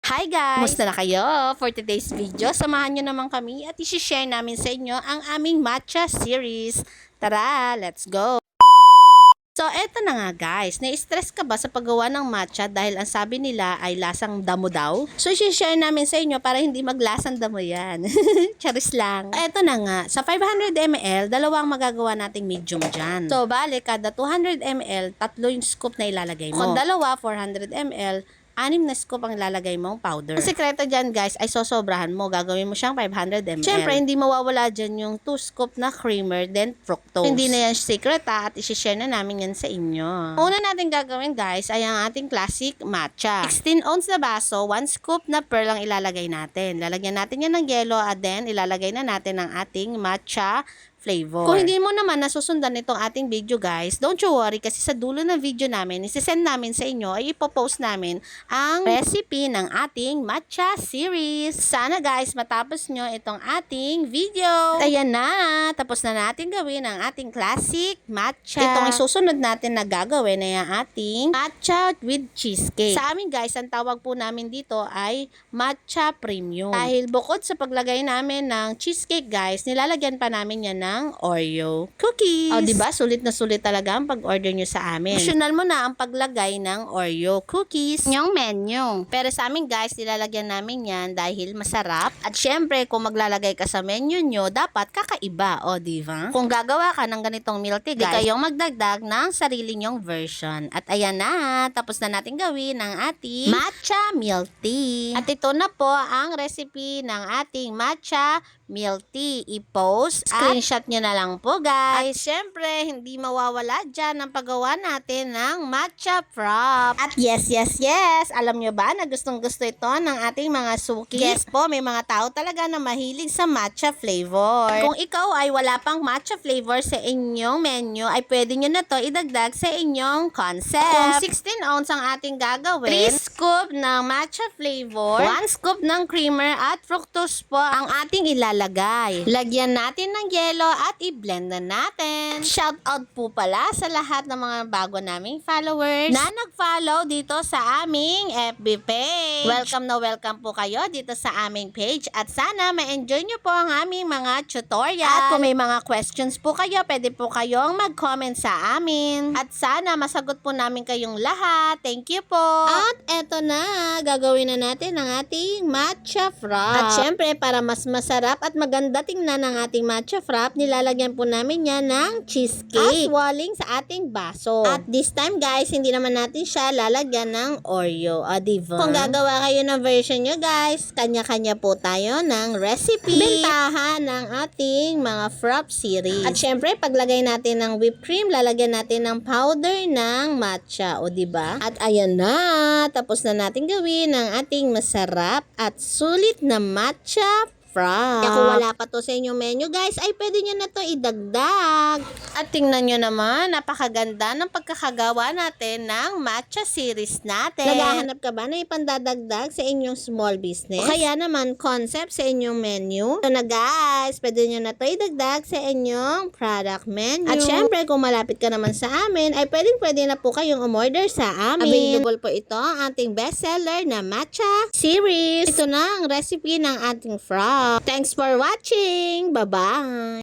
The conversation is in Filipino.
Hi guys! Kumusta na kayo? For today's video, samahan nyo naman kami at isi-share namin sa inyo ang aming matcha series. Tara, let's go! So, eto na nga guys. Na-stress ka ba sa paggawa ng matcha dahil ang sabi nila ay lasang damo daw? So, isi-share namin sa inyo para hindi maglasang damo yan. Charis lang. Eto na nga. Sa 500 ml, dalawang magagawa nating medium dyan. So, bale, kada 200 ml, tatlo yung scoop na ilalagay mo. Kung dalawa, 400 ml, 6 na scoop ang ilalagay mong powder. Ang sekreto dyan guys ay sosobrahan mo. Gagawin mo siyang 500 ml. Siyempre, hindi mawawala dyan yung 2 scoop na creamer then fructose. Hindi na yan secret at isi-share na namin yan sa inyo. Una natin gagawin guys ay ang ating classic matcha. 16 ounce na baso, 1 scoop na pearl ang ilalagay natin. Lalagyan natin yan ng yelo at then ilalagay na natin ang ating matcha flavor. Kung hindi mo naman nasusundan itong ating video guys, don't you worry kasi sa dulo ng video namin, isisend namin sa inyo ay ipopost namin ang recipe ng ating matcha series. Sana guys matapos nyo itong ating video. Ayan na, tapos na natin gawin ang ating classic matcha. Itong isusunod natin na gagawin ay ang ating matcha with cheesecake. Sa amin guys, ang tawag po namin dito ay matcha premium. Dahil bukod sa paglagay namin ng cheesecake guys, nilalagyan pa namin yan ng Oreo cookies. O, diba? Sulit na sulit talaga ang pag-order nyo sa amin. Optional mo na ang paglagay ng Oreo cookies. Yung menu. Pero sa amin guys, nilalagyan namin yan dahil masarap. At syempre, kung maglalagay ka sa menu nyo, dapat kakaiba. O, diba? Kung gagawa ka ng ganitong milk tea guys, di kayong magdagdag ng sarili nyong version. At ayan na, tapos na natin gawin ang ating matcha milk tea. At ito na po ang recipe ng ating matcha milk tea. I-post, screenshot nyo na lang po guys. At syempre, hindi mawawala dyan ang paggawa natin ng matcha frap. At yes, alam nyo ba na gustong gusto ito ng ating mga suki? Yes po, may mga tao talaga na mahilig sa matcha flavor. Kung ikaw ay wala pang matcha flavor sa inyong menu, ay pwede nyo na to idagdag sa inyong concept. Kung 16 ounce ang ating gagawin, 3 scoop ng matcha flavor, 1 scoop ng creamer at fructose po ang ating ilalagay. Lagyan natin ng yelo at i-blend na natin. Shout out po pala sa lahat ng mga bago naming followers na nag-follow dito sa aming FB page. Welcome po kayo dito sa aming page at sana ma-enjoy nyo po ang aming mga tutorial. At kung may mga questions po kayo, pwede po kayong mag-comment sa amin. At sana masagot po namin kayong lahat. Thank you po. At eto na, gagawin na natin ang ating matcha frap. At syempre, para mas masarap at maganda tingnan ang ating matcha frap, nilalagyan po namin yan ng cheesecake walling sa ating baso. At this time guys, hindi naman natin siya lalagyan ng Oreo. O diba? Kung gagawa kayo ng version nyo guys, kanya-kanya po tayo ng recipe. Bentahan ng ating mga frap series. At syempre, paglagay natin ng whipped cream, lalagyan natin ng powder ng matcha. O diba? At ayan na, tapos na natin gawin ang ating masarap at sulit na matcha frap. Kaya kung wala pa to sa inyong menu guys, ay pwede nyo na to idagdag. At tingnan nyo naman, napakaganda ng pagkakagawa natin ng matcha series natin. Naghahanap ka ba na ipandadagdag sa inyong small business? O kaya naman concept sa inyong menu? So na guys, pwede nyo na to idagdag sa inyong product menu. At syempre, kung malapit ka naman sa amin, ay pwede na po kayong umorder sa amin. Available po ito ang ating bestseller na matcha series. Ito na ang recipe ng ating frap. Thanks for watching. Bye-bye.